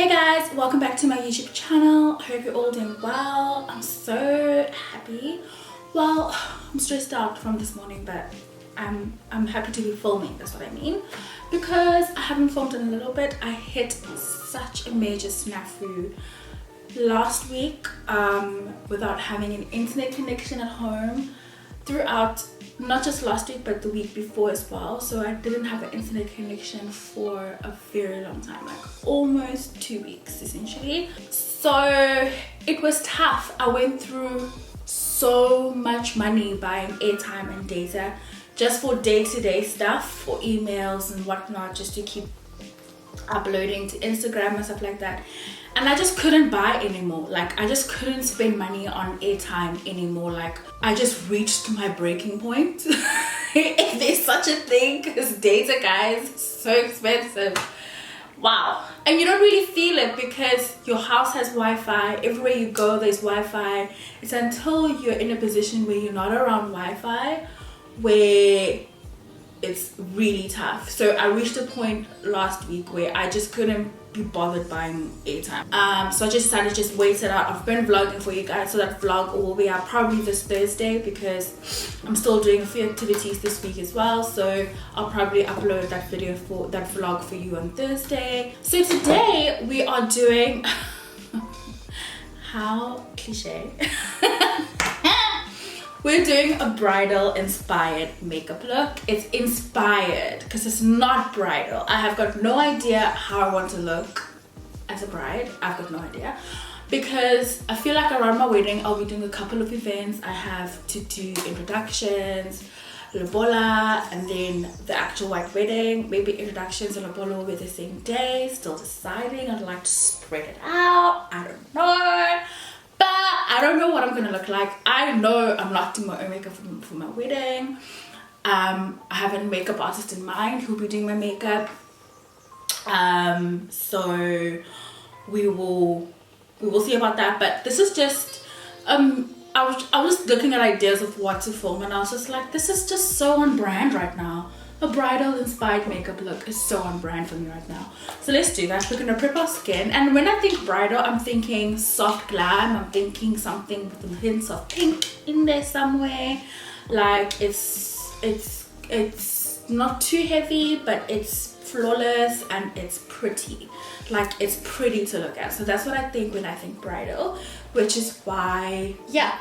Hey guys, welcome back to my YouTube channel. I hope you're all doing well. I'm so happy. Well, I'm stressed out from this morning, but I'm happy to be filming, that's what I mean. Because I haven't filmed in a little bit. I hit such a major snafu last week without having an internet connection at home throughout, not just last week but the week before as well. So I didn't have an internet connection for a very long time, like almost 2 weeks essentially. So it was tough. I went through so much money buying airtime and data just for day-to-day stuff, for emails and whatnot, just to keep uploading to Instagram and stuff like that. And I just couldn't buy anymore. Like, I just couldn't spend money on airtime anymore. Like, I just reached my breaking point. If there's such a thing, because data, guys, is so expensive. Wow. And you don't really feel it because your house has Wi-Fi. Everywhere you go, there's Wi-Fi. It's until you're in a position where you're not around Wi-Fi where it's really tough. So I reached a point last week where I just couldn't be bothered buying airtime. So I just decided to just wait it out. I've been vlogging for you guys, so that vlog will be out probably this Thursday because I'm still doing a few activities this week as well. So I'll probably upload that video for that vlog for you on Thursday. So today we are doing how cliche. We're doing a bridal inspired makeup look. It's inspired because it's not bridal. I have got no idea how I want to look as a bride. I've got no idea because I feel like around my wedding I'll be doing a couple of events. I have to do introductions, lobola, and then the actual white wedding. Maybe introductions and lobola will be the same day. Still deciding. I'd like to spread it out. I don't know. But I don't know what I'm gonna look like. I know I'm not doing my own makeup for my wedding. I have a makeup artist in mind who'll be doing my makeup. So we will see about that. But this is just I was looking at ideas of what to film, and I was just like, this is just so on brand right now. A bridal inspired makeup look is so on brand for me right now. So let's do that. We're gonna prep our skin, and when I think bridal, I'm thinking soft glam. I'm thinking something with hints of pink in there somewhere. Like it's not too heavy, but it's flawless and it's pretty. Like, it's pretty to look at. So that's what I think when I think bridal, which is why, yeah.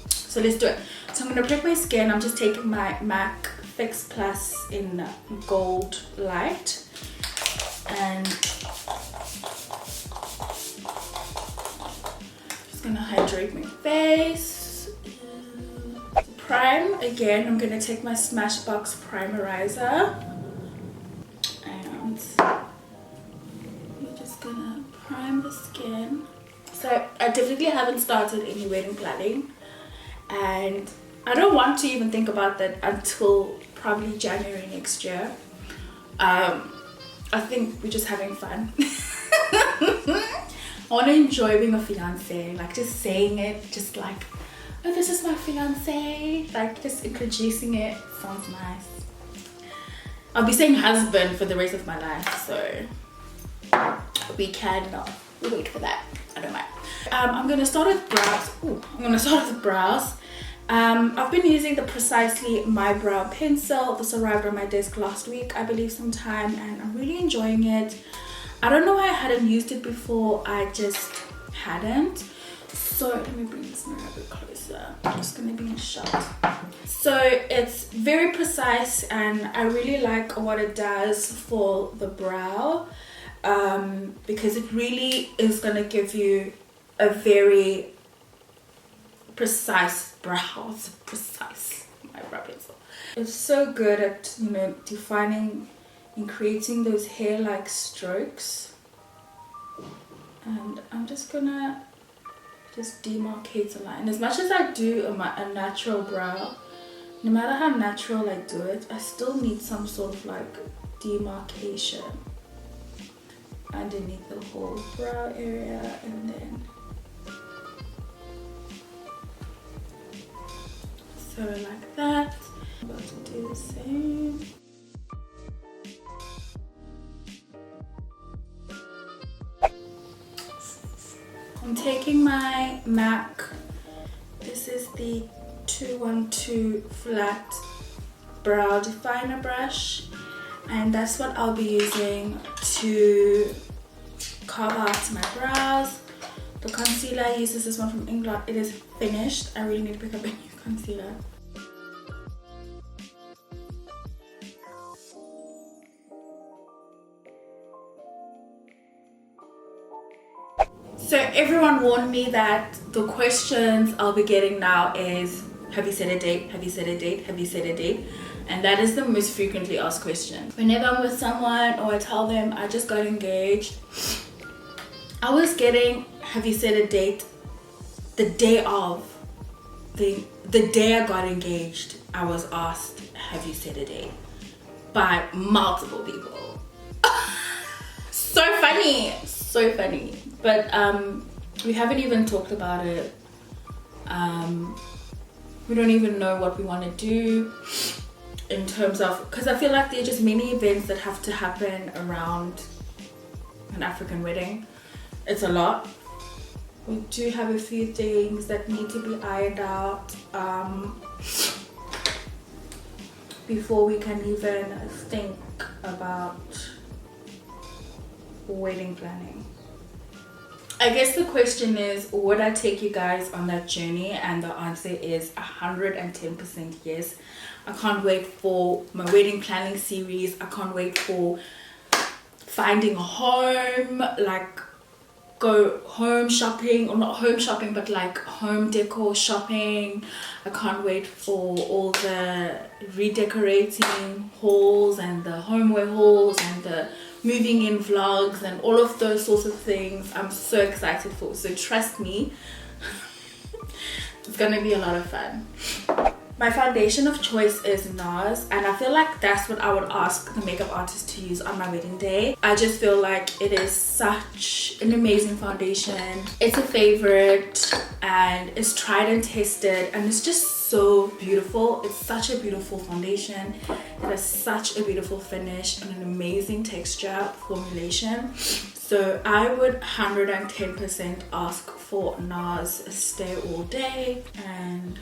So let's do it. So I'm gonna prep my skin. I'm just taking my MAC Fix Plus in gold light, and just gonna hydrate my face. Prime again. I'm gonna take my Smashbox primerizer, and we're just gonna prime the skin. So I definitely haven't started any wedding planning, and I don't want to even think about that until probably January next year. I think we're just having fun. I want to enjoy being a fiance, like just saying it, just like, oh, this is my fiance, like just introducing it. Sounds nice. I'll be saying husband for the rest of my life, so we can wait for that. I don't mind. I'm gonna start with brows. I'm gonna start with brows. I've been using the Precisely My Brow pencil. This arrived on my desk last week, I believe, sometime, and I'm really enjoying it. I don't know why I hadn't used it before. I just hadn't. So let me bring this mirror a bit closer. I'm just gonna be in shot. So it's very precise, and I really like what it does for the brow, because it really is gonna give you a very precise brows. Precise, my brow pencil. It's so good at, you know, defining and creating those hair-like strokes. And I'm just gonna demarcate a line. As much as I do a natural brow, no matter how natural I do it, I still need some sort of like demarcation underneath the whole brow area, and then so like that. I'm about to do the same. taking my MAC, this is the 212 flat brow definer brush, and that's what I'll be using to carve out my brows. The concealer, I use this one from England. It is finished. I really need to pick up a new concealer. So everyone warned me that the questions I'll be getting now is, have you set a date? Have you set a date? Have you set a date? And that is the most frequently asked question. Whenever I'm with someone or I tell them I just got engaged, I was getting, have you set a date? The day of, the day I got engaged, I was asked, have you set a date? By multiple people. So funny, so funny. But we haven't even talked about it. We don't even know what we want to do in terms of, because I feel like there are just many events that have to happen around an African wedding. It's a lot. We do have a few things that need to be ironed out before we can even think about wedding planning. I guess the question is, would I take you guys on that journey? And the answer is 110% yes. I can't wait for my wedding planning series. I can't wait for finding a home, like go home shopping, or not home shopping, but like home decor shopping. I can't wait for all the redecorating hauls and the homeware hauls and the moving in vlogs and all of those sorts of things. I'm so excited for. So trust me, it's gonna be a lot of fun. My foundation of choice is NARS, and I feel like that's what I would ask the makeup artist to use on my wedding day. I just feel like it is such an amazing foundation. It's a favorite and it's tried and tested, and it's just so beautiful. It's such a beautiful foundation. It has such a beautiful finish and an amazing texture formulation. So I would 110% ask for NARS Stay All Day, and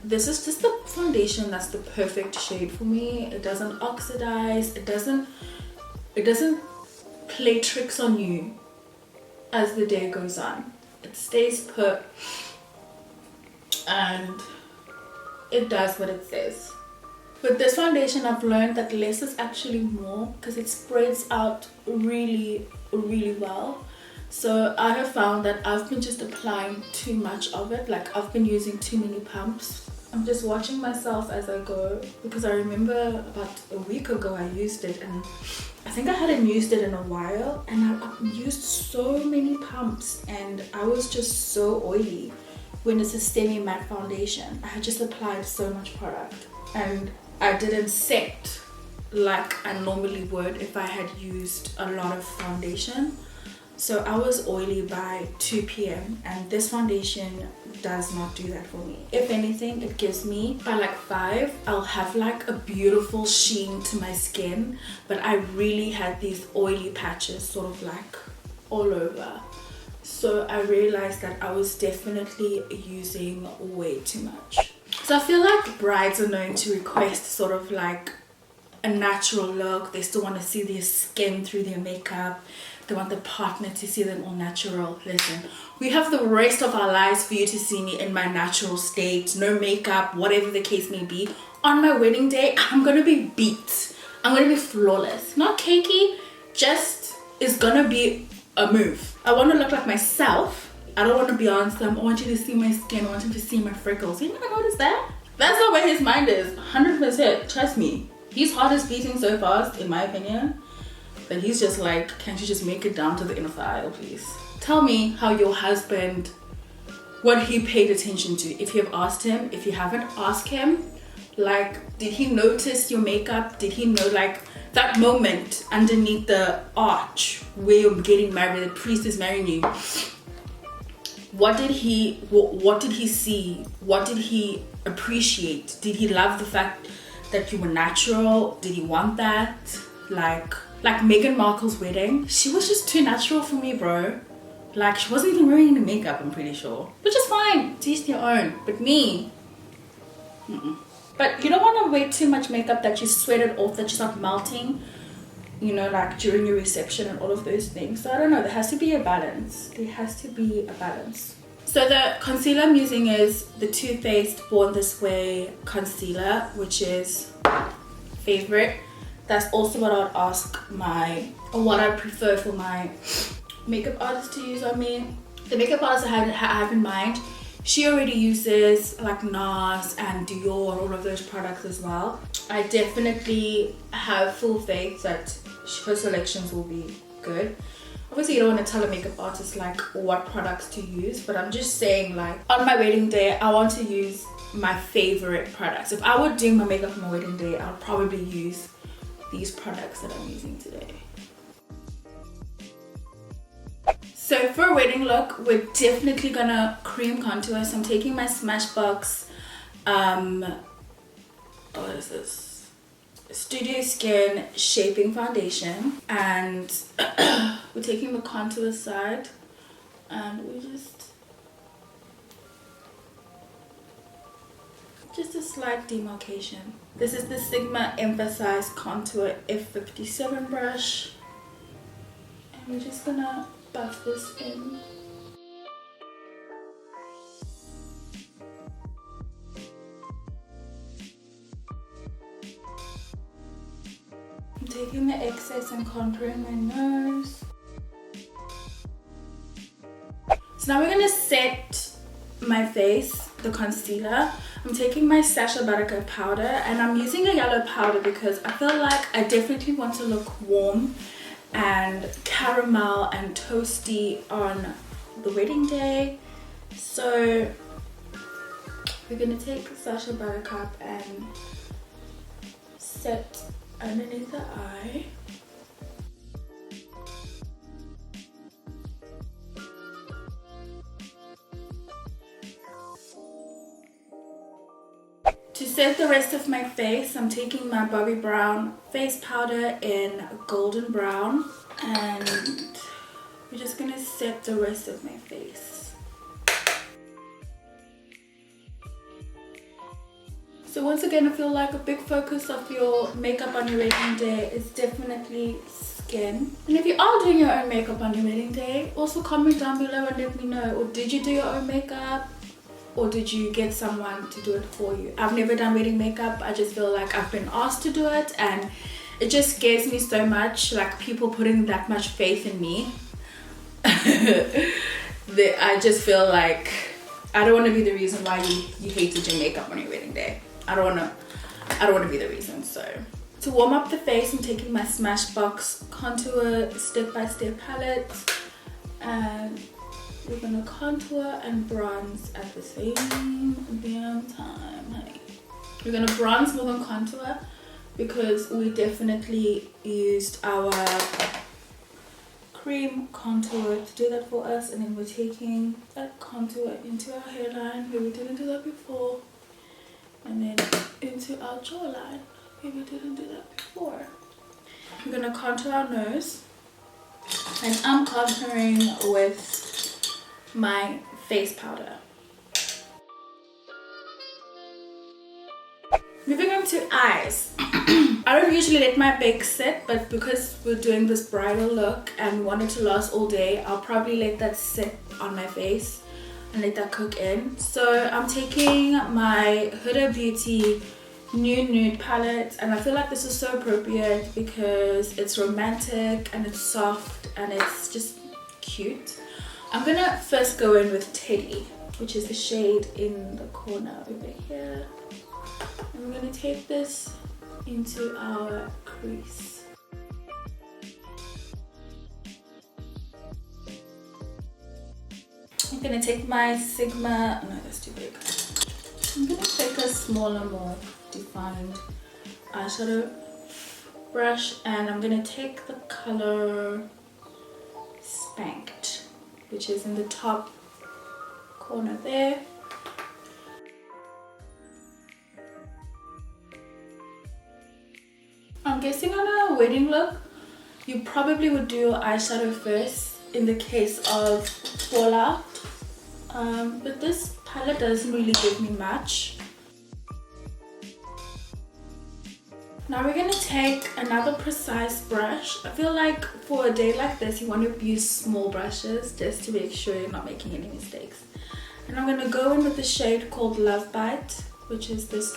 this is just the foundation that's the perfect shade for me. It doesn't oxidize, it doesn't play tricks on you as the day goes on. It stays put and it does what it says. With this foundation, I've learned that less is actually more, because it spreads out really, really well. So I have found that I've been just applying too much of it. Like, I've been using too many pumps. I'm just watching myself as I go, because I remember about a week ago I used it, and I think I hadn't used it in a while, and I've used so many pumps and I was just so oily. When it's a semi matte foundation, I had just applied so much product and I didn't set like I normally would if I had used a lot of foundation. So I was oily by 2 p.m. and this foundation does not do that for me. If anything, it gives me, by like 5, I'll have like a beautiful sheen to my skin, but I really had these oily patches sort of like all over. So I realized that I was definitely using way too much. So I feel like brides are known to request sort of like a natural look. They still want to see their skin through their makeup. They want the partner to see them all natural. Listen, we have the rest of our lives for you to see me in my natural state, no makeup, whatever the case may be. On my wedding day, I'm gonna be beat. I'm gonna be flawless. Not cakey, just it's gonna be a move. I want to look like myself. I don't want to be Beyonce. I want you to see my skin. I want you to see my freckles. You never notice that? That's not where his mind is. 100%. Trust me. His heart is beating so fast, in my opinion, that he's just like, can't you just make it down to the inner thigh, please? Tell me how your husband, what he paid attention to. If you have asked him, if you haven't, ask him. Like, did he notice your makeup? Did he know, like, that moment underneath the arch where you're getting married, the priest is marrying you? What did he see? What did he appreciate? Did he love the fact that you were natural? Did he want that? Like, like Meghan Markle's wedding, she was just too natural for me, bro. Like, she wasn't even wearing any makeup, I'm pretty sure. Which is fine, to each their own. But me, But you don't want to wear too much makeup that you sweat it off, that you start melting, you know, like during your reception and all of those things. So I don't know, there has to be a balance. There has to be a balance. So the concealer I'm using is the Too Faced Born This Way concealer, which is favorite. That's also what I would ask or what I prefer for my makeup artist to use on me. The makeup artist I have in mind, she already uses like NARS and Dior and all of those products as well. I definitely have full faith that her selections will be good. Obviously, you don't want to tell a makeup artist like what products to use, but I'm just saying, like, on my wedding day, I want to use my favorite products. If I were doing my makeup on my wedding day, I'll probably use these products that I'm using today. So for a wedding look, we're definitely gonna cream contour. So I'm taking my Smashbox, what is this? Studio Skin Shaping Foundation. And we're taking the contour side and we just a slight demarcation. This is the Sigma Emphasize Contour F57 brush. And we're just gonna buff this in. I'm taking the excess and contouring my nose. So now we're gonna set my face, the concealer. I'm taking my Sacha Buttercup powder and I'm using a yellow powder because I feel like I definitely want to look warm and caramel and toasty on the wedding day. So we're gonna take Sacha Buttercup and set underneath the eye. To set the rest of my face, I'm taking my Bobbi Brown face powder in golden brown and we're just gonna set the rest of my face. So once again, I feel like a big focus of your makeup on your wedding day is definitely skin. And if you are doing your own makeup on your wedding day, also comment down below and let me know. Or did you do your own makeup? Or did you get someone to do it for you? I've never done wedding makeup. I just feel like I've been asked to do it and it just scares me so much, like people putting that much faith in me. I just feel like I don't want to be the reason why you hate to do makeup on your wedding day. I don't want to be the reason. So to warm up the face, I'm taking my Smashbox Contour Step by Step palette and we're gonna contour and bronze at the same damn time, honey. We're gonna bronze more than contour because we definitely used our cream contour to do that for us, and then we're taking that contour into our hairline where we didn't do that before, and then into our jawline where we didn't do that before. We're gonna contour our nose, and I'm contouring with my face powder. Moving on to eyes. I don't usually let my bakes sit, but because we're doing this bridal look and want it to last all day, I'll probably let that sit on my face and let that cook in. So I'm taking my Huda Beauty Nude palette, and I feel like this is so appropriate because it's romantic and it's soft and it's just cute. I'm gonna first go in with Teddy, which is the shade in the corner over here. And we're gonna take this into our crease. I'm gonna take my Sigma, no, that's too big. I'm gonna take a smaller, more defined eyeshadow brush, and I'm gonna take the color Spanked, which is in the top corner there. I'm guessing on a wedding look, you probably would do eyeshadow first in the case of fallout. But this palette doesn't really give me much. Now we're going to take another precise brush. I feel like for a day like this, you want to use small brushes just to make sure you're not making any mistakes. And I'm going to go in with the shade called Love Bite, which is this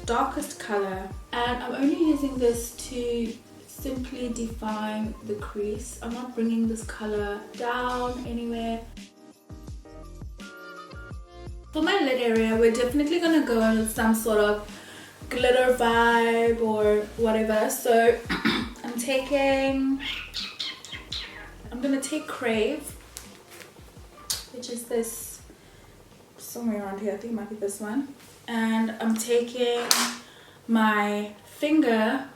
darkest color. And I'm only using this to simply define the crease. I'm not bringing this color down anywhere. For my lid area, we're definitely going to go in with some sort of glitter vibe or whatever. So I'm gonna take Crave, which is this somewhere around here. I think it might be this one. And I'm taking my finger,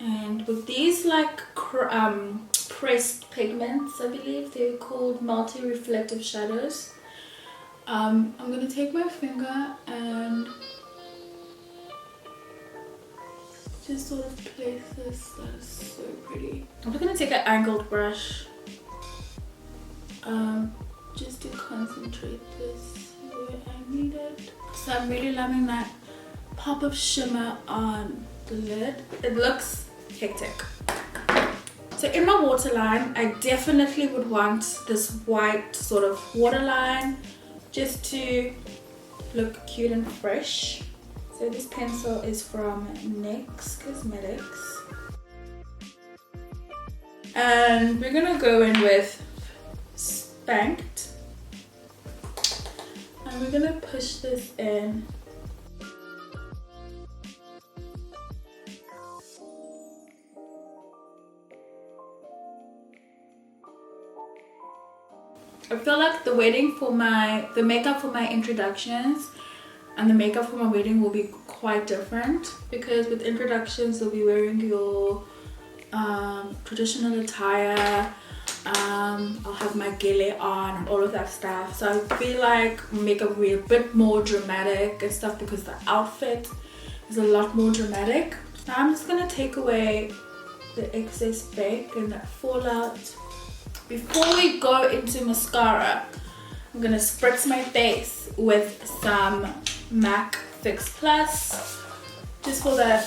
and with these like pressed pigments, I believe they're called multi-reflective shadows. I'm gonna take my finger and just sort of place this. That is so pretty. I'm just gonna take an angled brush just to concentrate this where I need it. So I'm really loving that pop of shimmer on the lid. It looks hectic. So in my waterline, I definitely would want this white sort of waterline just to look cute and fresh. So this pencil is from NYX Cosmetics. And we're gonna go in with Spanked. And we're gonna push this in. I feel like the makeup for my introductions and the makeup for my wedding will be quite different, because with introductions you'll be wearing your traditional attire. I'll have my gele on and all of that stuff, so I feel like makeup will be a bit more dramatic and stuff because the outfit is a lot more dramatic. Now I'm just gonna take away the excess bake and that fallout. Before we go into mascara, I'm gonna spritz my face with some MAC Fix Plus, just for that,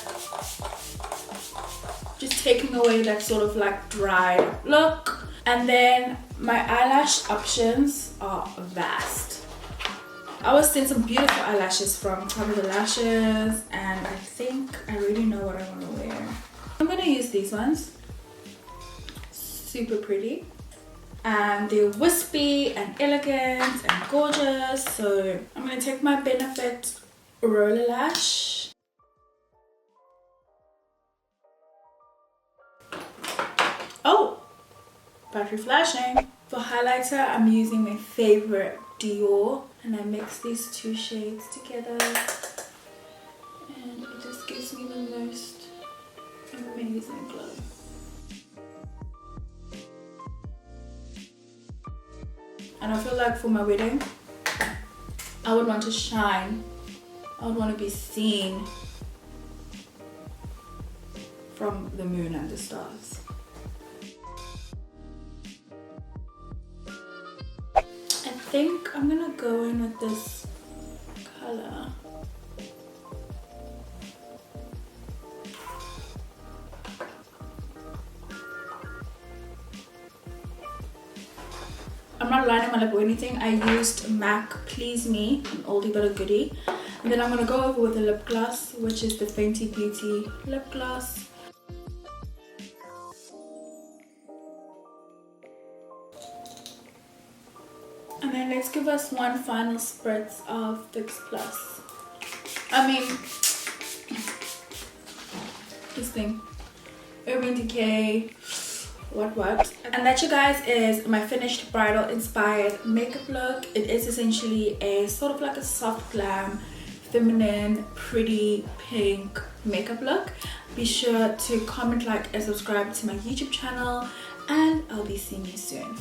just taking away that sort of like dry look. And then my eyelash options are vast. I was seeing some beautiful eyelashes from Cover the Lashes, and I think I really know what I want to wear. I'm gonna use these ones. Super pretty. And they're wispy and elegant and gorgeous. So I'm going to take my Benefit Roller Lash. Oh, battery flashing. For highlighter, I'm using my favorite Dior, and I mix these two shades together, and it just gives me the most amazing glow. And I feel like for my wedding, I would want to shine. I would want to be seen from the moon and the stars. I think I'm gonna go in with this color. I'm not lining my lip or anything. I used MAC Please Me, an oldie but a goodie. And then I'm going to go over with a lip gloss, which is the Fenty Beauty lip gloss. And then let's give us one final spritz of Fix Plus. I mean, this thing, Urban Decay. What. And that, you guys, is my finished bridal inspired makeup look. It is essentially a sort of like a soft glam, feminine, pretty pink makeup look. Be sure to comment, like and subscribe to my YouTube channel, and I'll be seeing you soon.